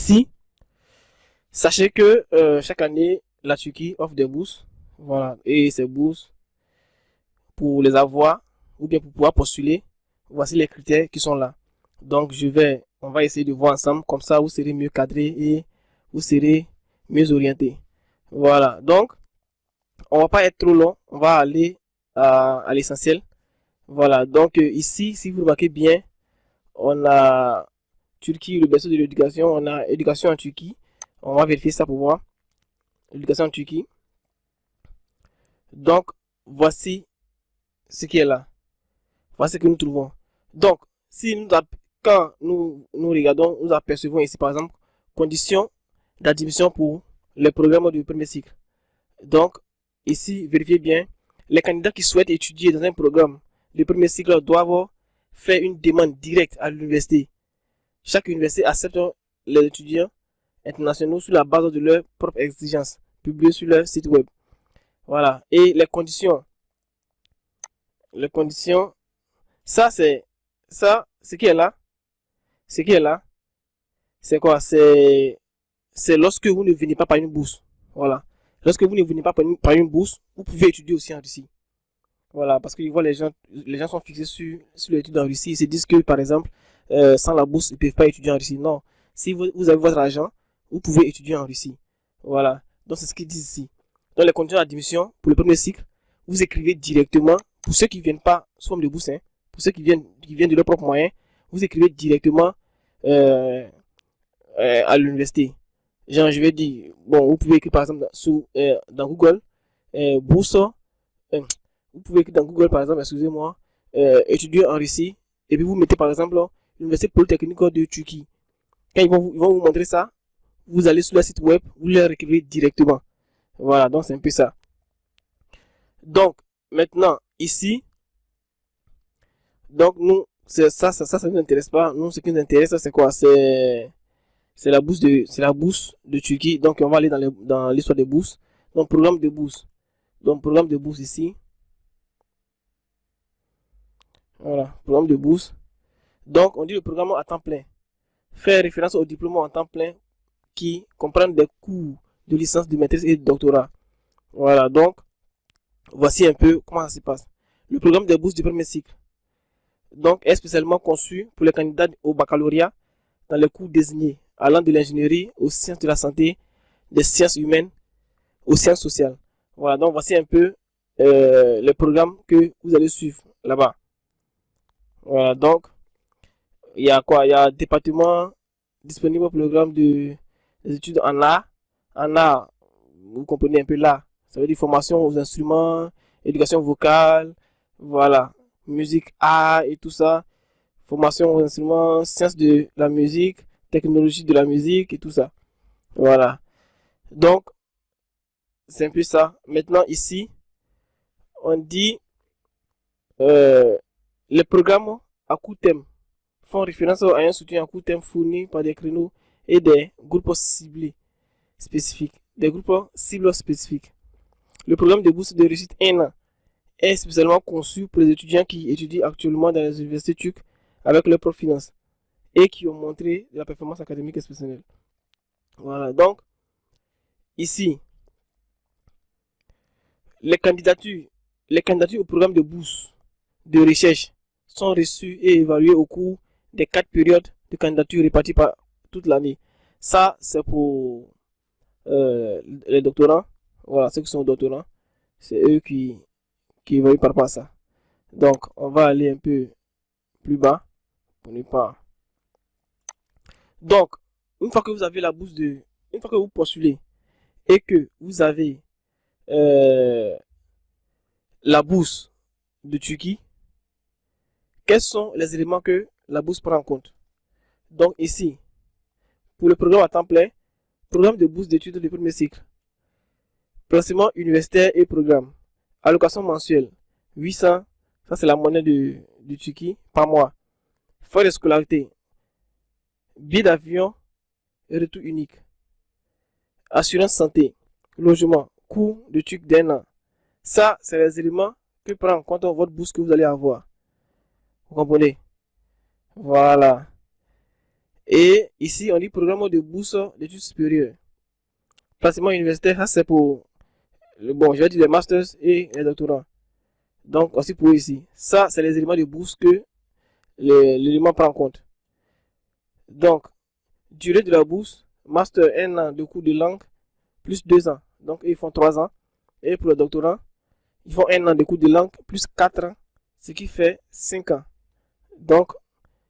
ici, sachez que chaque année, la Turquie offre des bourses. Voilà. Et ces bourses, pour les avoir, ou bien pour pouvoir postuler, voici les critères qui sont là. Donc, on va essayer de voir ensemble. Comme ça, vous serez mieux cadré et vous serez mieux orienté. Voilà. Donc, on va pas être trop long. On va aller à l'essentiel. Voilà. Donc, ici, si vous remarquez bien, on a Turquie, le berceau de l'éducation. On a éducation en Turquie. On va vérifier ça pour voir. Éducation en Turquie. Donc, voici ce qui est là. Voici ce que nous trouvons. Donc, si nous, quand nous regardons, nous apercevons ici, par exemple, conditions d'admission pour les programmes du premier cycle. Donc, ici, vérifiez bien, les candidats qui souhaitent étudier dans un programme du premier cycle doivent faire une demande directe à l'université. Chaque université accepte les étudiants internationaux sur la base de leurs propres exigences, publiées sur leur site web. Voilà. Et les conditions, ça c'est, ce qui est là, c'est quoi? C'est lorsque vous ne venez pas par une bourse. Voilà. Lorsque vous ne venez pas par une bourse, vous pouvez étudier aussi en Russie. Voilà, parce que les gens sont fixés sur l'étude en Russie. Ils se disent que, par exemple, sans la bourse, ils ne peuvent pas étudier en Russie. Non. Si vous avez votre argent, vous pouvez étudier en Russie. Voilà. Donc, c'est ce qu'ils disent ici. Dans les conditions d'admission, pour le premier cycle, vous écrivez directement, pour ceux qui ne viennent pas sous forme de bourse, hein, pour ceux qui viennent de leurs propres moyens, vous écrivez directement euh, à l'université. Genre, je vais dire, bon, vous pouvez écrire par exemple dans Google, bourse, vous pouvez écrire dans Google par exemple, excusez-moi, étudier en Russie, et puis vous mettez par exemple l'Université Polytechnique de Turquie. Quand ils vont vous montrer ça, vous allez sur le site web, vous leur écrivez directement. Voilà, donc c'est un peu ça. Donc, maintenant, ici, donc nous, ça ne nous intéresse pas. Nous, ce qui nous intéresse, c'est quoi? C'est la bourse de Turquie. Donc, on va aller dans l'histoire des bourses. Donc, programme de bourse. Donc, programme de bourse ici. Voilà, programme de bourse. Donc, on dit le programme à temps plein. Faire référence au diplôme en temps plein qui comprennent des cours de licence, de maîtrise et de doctorat. Voilà, donc, voici un peu comment ça se passe. Le programme de bourse du premier cycle donc, est spécialement conçu pour les candidats au baccalauréat dans les cours désignés, allant de l'ingénierie aux sciences de la santé, des sciences humaines, aux sciences sociales. Voilà, donc voici un peu le programme que vous allez suivre là-bas. Voilà, donc, il y a quoi? Il y a département disponible programme des études en art. En art, vous comprenez un peu là. Ça veut dire formation aux instruments, éducation vocale, voilà, musique, art et tout ça. Formation aux instruments, sciences de la musique, technologie de la musique et tout ça. Voilà. Donc, c'est un peu ça. Maintenant, ici, on dit euh, les programmes à court terme font référence à un soutien à court terme fourni par des créneaux et des groupes ciblés spécifiques. Des groupes cibles spécifiques. Le programme de bourse de réussite 1 an est spécialement conçu pour les étudiants qui étudient actuellement dans les universités turques avec leur propre finance et qui ont montré de la performance académique exceptionnelle. Voilà, donc ici, les candidatures, les candidatures au programme de bourse de recherche sont reçues et évaluées au cours des 4 périodes de candidature réparties par toute l'année. Ça, c'est pour les doctorants. Voilà, ceux qui sont doctorants, c'est eux qui évaluent par rapport à ça. Donc, on va aller un peu plus bas pour ne pas. Donc, une fois que vous avez la bourse de. Une fois que vous postulez et que vous avez euh, la bourse de Turquie, quels sont les éléments que la bourse prend en compte? Donc, ici, pour le programme à temps plein, programme de bourse d'études de premier cycle, placement universitaire et programme, allocation mensuelle, 800, ça c'est la monnaie de Turquie par mois, frais de scolarité, billet d'avion et retour unique, assurance santé, logement, coût de truc d'un an. Ça, c'est les éléments que prend en compte votre bourse que vous allez avoir. Vous comprenez? Voilà. Et ici, on dit programme de bourse d'études supérieures. Placement universitaire, ça c'est pour, bon, je vais dire les masters et les doctorats. Donc, aussi pour ici. Ça, c'est les éléments de bourse que l'élément prend en compte. Donc, durée de la bourse, master 1 an de cours de langue, plus 2 ans. Donc, ils font 3 ans. Et pour le doctorat, ils font 1 an de cours de langue, plus 4 ans, ce qui fait 5 ans. Donc,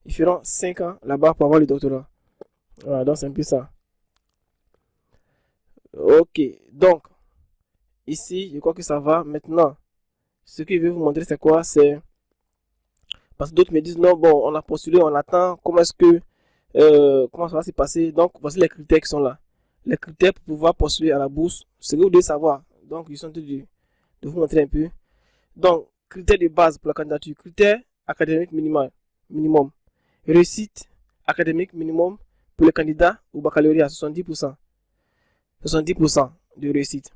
ils feront 5 ans là-bas pour avoir le doctorat. Voilà, donc c'est un peu ça. Ok, donc, ici, je crois que ça va. Maintenant, ce que je vais vous montrer, c'est quoi? C'est parce que d'autres me disent, non, bon, on a postulé, on attend. Comment ça va se passer? Donc, voici les critères qui sont là. Les critères pour pouvoir postuler à la bourse, ce que vous devez savoir. Donc, ils sont de vous montrer un peu. Donc, critères de base pour la candidature. Critères académiques minimum. Réussite académique minimum pour les candidats au baccalauréat, 70%. 70% de réussite.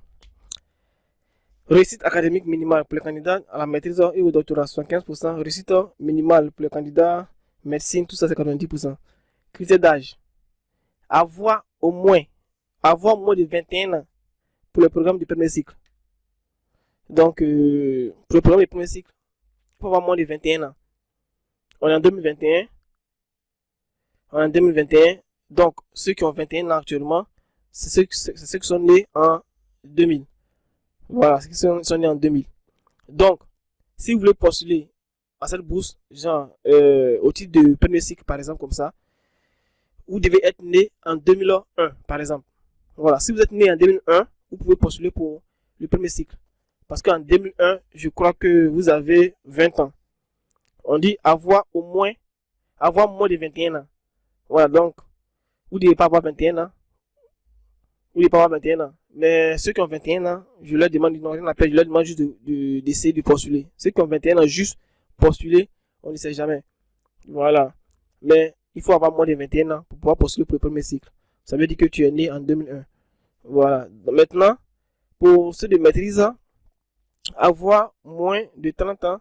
Réussite académique minimale pour les candidats à la maîtrise et au doctorat, 75%. Réussite minimale pour les candidats médecine, tout ça c'est 90%. Critère d'âge. Avoir moins de 21 ans pour le programme du premier cycle. Donc, pour le programme du premier cycle, il faut avoir moins de 21 ans. On est en 2021. On est en 2021. Donc, ceux qui ont 21 ans actuellement, c'est ceux qui sont nés en 2000. Voilà, ceux qui sont nés en 2000. Donc, si vous voulez postuler à cette bourse, genre au titre de premier cycle, par exemple, comme ça, vous devez être né en 2001, par exemple. Voilà, si vous êtes né en 2001, vous pouvez postuler pour le premier cycle. Parce qu'en 2001, je crois que vous avez 20 ans. On dit avoir moins de 21 ans. Voilà, donc, vous ne devez pas avoir 21 ans. Vous ne devez pas avoir 21 ans. Mais ceux qui ont 21 ans, je leur demande, non, je leur demande juste d'essayer de postuler. Ceux qui ont 21 ans, juste postuler, on ne sait jamais. Voilà. Mais il faut avoir moins de 21 ans pour pouvoir postuler pour le premier cycle. Ça veut dire que tu es né en 2001. Voilà. Maintenant, pour ceux de maîtrise, avoir moins de 30 ans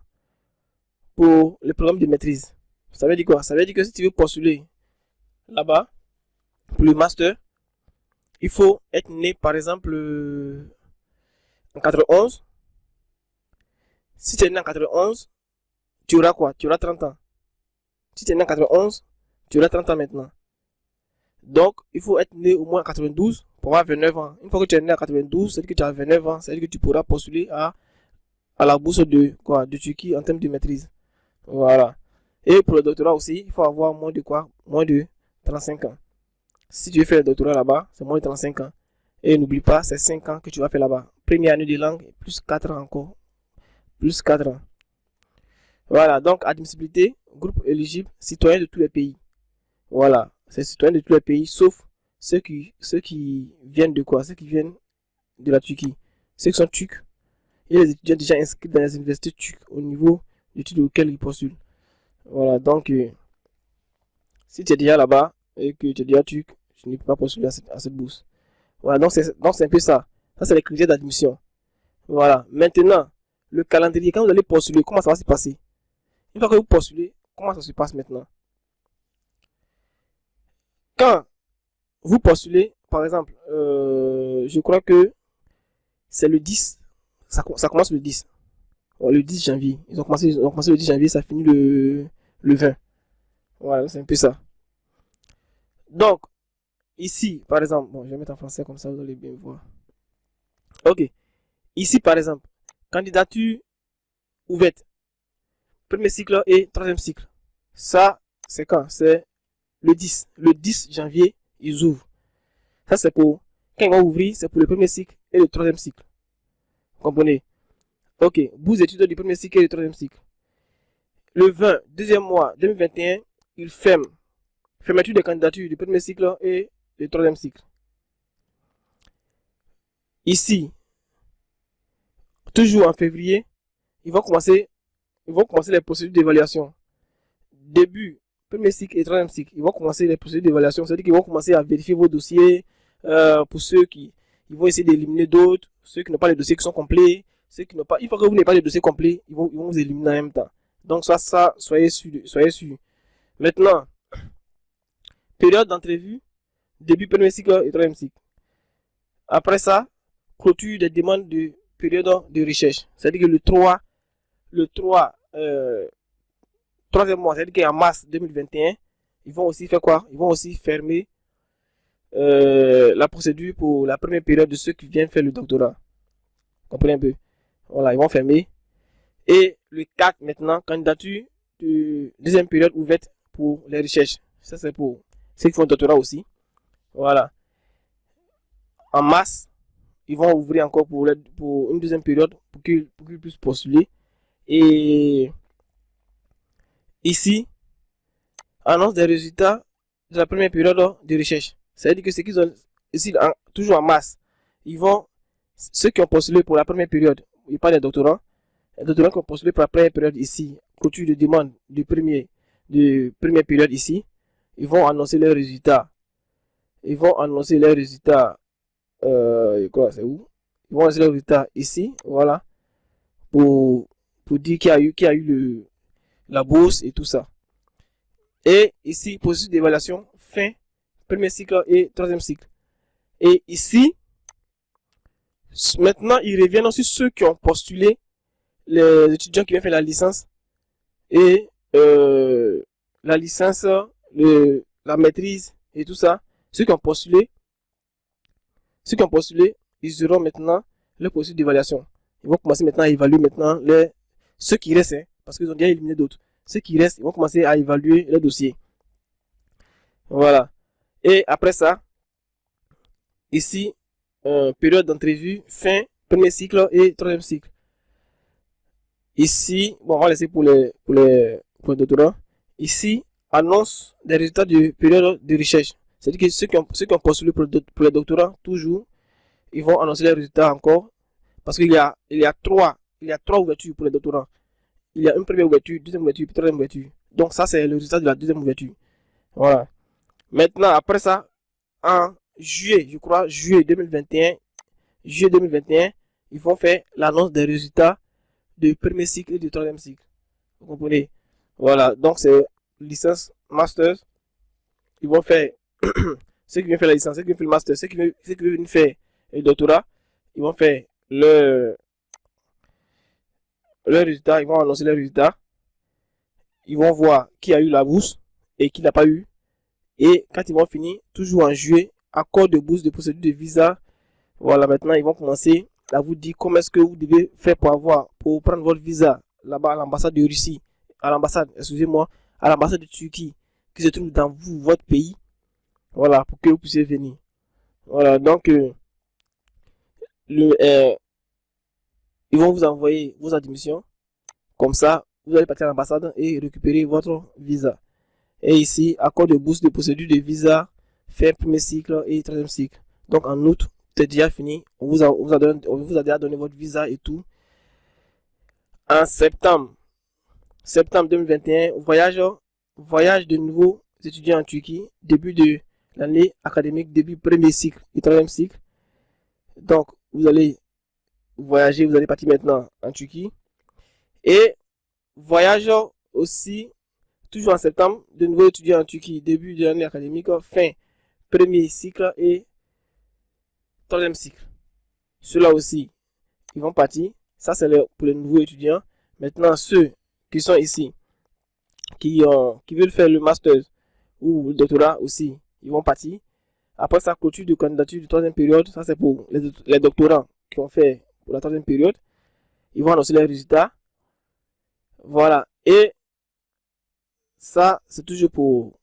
pour le programme de maîtrise. Ça veut dire quoi? Ça veut dire que si tu veux postuler là-bas pour le master, il faut être né par exemple en 91. Si tu es né en 91, tu auras quoi? Tu auras 30 ans. Si tu es né en 91, tu auras 30 ans maintenant. Donc, il faut être né au moins en 92 pour avoir 29 ans. Une fois que tu es né en 92, c'est-à-dire que tu as 29 ans, c'est-à-dire que tu pourras postuler à la bourse de Turquie en termes de maîtrise. Voilà. Et pour le doctorat aussi, il faut avoir moins de 35 ans. Si tu veux faire le doctorat là-bas, c'est moins de 35 ans. Et n'oublie pas, c'est 5 ans que tu vas faire là-bas. Première année de langue, plus 4 ans encore. Plus 4 ans. Voilà, donc admissibilité, groupe éligible, citoyen de tous les pays. Voilà, c'est citoyen de tous les pays, sauf ceux qui viennent de quoi? Ceux qui viennent de la Turquie. Ceux qui sont turcs. Il y a des étudiants déjà inscrits dans les universités turques au niveau du titre auquel ils postulent. Voilà, donc si tu es déjà là-bas et que tu es déjà turc, tu ne peux pas postuler à cette bourse. Voilà, donc c'est un peu ça. Ça, c'est les critères d'admission. Voilà, maintenant, le calendrier, quand vous allez postuler, comment ça va se passer? Une fois que vous postulez, comment ça se passe maintenant? Quand vous postulez, par exemple, je crois que c'est le 10, ça commence le 10. Le 10 janvier. Ils ont commencé le 10 janvier, ça finit le 20. Voilà, c'est un peu ça. Donc, ici, par exemple, bon, je vais mettre en français comme ça, vous allez bien voir. Ok. Ici, par exemple, candidature ouverte. Premier cycle et troisième cycle. Ça, c'est quand? C'est le 10. Le 10 janvier, ils ouvrent. Ça, c'est pour, quand ils vont ouvrir, c'est pour le premier cycle et le troisième cycle. Vous comprenez? Ok. Bourse d'études du premier cycle et du troisième cycle. Le 20, deuxième mois 2021, ils ferment. Fermeture des candidatures du premier cycle et du troisième cycle. Ici, toujours en février, ils vont commencer les procédures d'évaluation. Début, premier cycle et troisième cycle, ils vont commencer les procédures d'évaluation. C'est-à-dire qu'ils vont commencer à vérifier vos dossiers pour ceux qui ils vont essayer d'éliminer d'autres, ceux qui n'ont pas les dossiers qui sont complets, ceux qui n'ont pas. Une fois que vous n'avez pas les dossiers complets, ils vont vous éliminer en même temps. Donc ça, soyez sûr. Maintenant, période d'entrevue, début premier cycle et troisième cycle. Après ça, clôture des demandes de période de recherche. C'est-à-dire que le 3e mois, c'est-à-dire qu'en mars 2021, ils vont aussi faire quoi? Ils vont aussi fermer la procédure pour la première période de ceux qui viennent faire le doctorat. Comprenez un peu? Voilà, ils vont fermer. Et le 4 maintenant, candidature de deuxième période ouverte pour les recherches. Ça c'est pour ceux qui font le doctorat aussi. Voilà. En mars, ils vont ouvrir encore pour une deuxième période pour qu'ils puissent postuler. Et ici, annonce des résultats de la première période de recherche. C'est-à-dire que ceux qui ont ici, toujours en mars, ils vont, ceux qui ont postulé pour la première période, il parle des doctorants, les doctorants qui ont postulé pour la première période ici, clôture de demande de première période ici, ils vont annoncer leurs résultats. Ils vont annoncer leurs résultats, c'est où? Ils vont annoncer leurs résultats ici, voilà, pour dire qu'il y a eu la bourse et tout ça. Et ici, processus d'évaluation, fin, premier cycle et troisième cycle. Et ici, maintenant, ils reviennent sur ceux qui ont postulé, les étudiants qui viennent faire la licence et la licence, la maîtrise et tout ça. Ceux qui ont postulé, ils auront maintenant le processus d'évaluation. Ils vont commencer maintenant à évaluer maintenant ceux qui restent, hein, parce qu'ils ont déjà éliminé d'autres. Ceux qui restent, ils vont commencer à évaluer le dossier. Voilà. Et après ça, ici, période d'entrevue, fin, premier cycle et troisième cycle. Ici, bon, on va laisser pour les doctorants. Ici, annonce des résultats de période de recherche. C'est-à-dire que ceux qui ont postulé pour les doctorants, toujours, ils vont annoncer les résultats encore. Parce qu'il y a trois ouvertures pour les doctorants. Il y a une première ouverture, deuxième ouverture, puis troisième ouverture. Donc ça, c'est le résultat de la deuxième ouverture. Voilà. Maintenant, après ça, en juillet, je crois, juillet 2021, ils vont faire l'annonce des résultats du premier cycle et du troisième cycle. Vous comprenez? Voilà, donc c'est licence, master. Ils vont faire, ceux qui viennent faire la licence, ceux qui viennent faire le master, ceux qui viennent faire le doctorat, ils vont faire le résultat, ils vont annoncer les résultats. Ils vont voir qui a eu la bourse et qui n'a pas eu. Et quand ils vont finir, toujours en juillet, accord de bourse de procédure de visa. Voilà, maintenant ils vont commencer à vous dire comment est-ce que vous devez faire pour prendre votre visa là-bas à l'ambassade de Russie, à l'ambassade de Turquie, qui se trouve dans votre pays. Voilà, pour que vous puissiez venir. Voilà, donc ils vont vous envoyer vos admissions. Comme ça, vous allez partir à l'ambassade et récupérer votre visa. Et ici, accord de bourse de procédure de visa, fait premier cycle et troisième cycle. Donc en août, c'est déjà fini. On vous a déjà donné votre visa et tout. En septembre 2021, voyage de nouveaux étudiants en Turquie, début de l'année académique, début premier cycle et troisième cycle. Donc vous allez voyager, vous allez partir maintenant en Turquie. Et voyage aussi, toujours en septembre, de nouveaux étudiants en Turquie, début de l'année académique, fin premier cycle et troisième cycle. Ceux-là aussi, ils vont partir. Ça, c'est pour les nouveaux étudiants. Maintenant, ceux qui sont ici, qui veulent faire le master ou le doctorat aussi, ils vont partir. Après sa clôture de candidature de troisième période, ça c'est pour les doctorants qui ont fait pour la troisième période. Ils vont annoncer les résultats. Voilà. Et ça, c'est toujours pour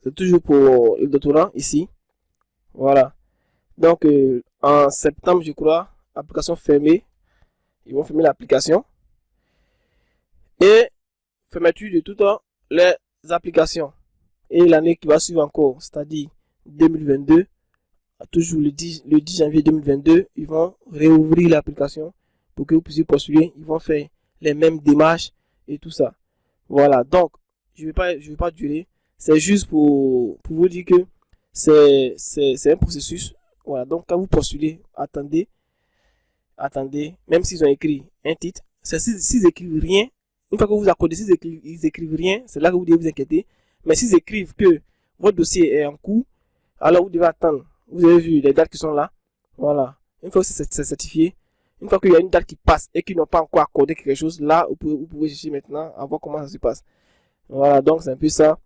le doctorant ici. Voilà. Donc, en septembre, je crois, application fermée. Ils vont fermer l'application. Et fermeture de toutes les applications. Et l'année qui va suivre encore, c'est-à-dire 2022, toujours le 10 janvier 2022, ils vont réouvrir l'application pour que vous puissiez postuler. Ils vont faire les mêmes démarches et tout ça. Voilà, donc je vais pas durer. C'est juste pour vous dire que c'est un processus. Voilà, donc quand vous postulez, attendez, même s'ils ont écrit un titre, s'ils écrivent rien, une fois que vous accordez, s'ils écrivent rien, c'est là que vous devez vous inquiéter. Mais s'ils écrivent que votre dossier est en cours, alors vous devez attendre. Vous avez vu les dates qui sont là. Voilà. Une fois que c'est certifié, une fois qu'il y a une date qui passe et qu'ils n'ont pas encore accordé quelque chose, là, vous pouvez chercher maintenant à voir comment ça se passe. Voilà, donc c'est un peu ça.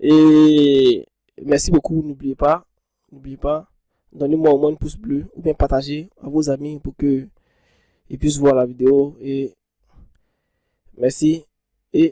Et merci beaucoup. N'oubliez pas, donnez-moi au moins un pouce bleu ou bien partagez à vos amis pour que ils puissent voir la vidéo. Et merci. Et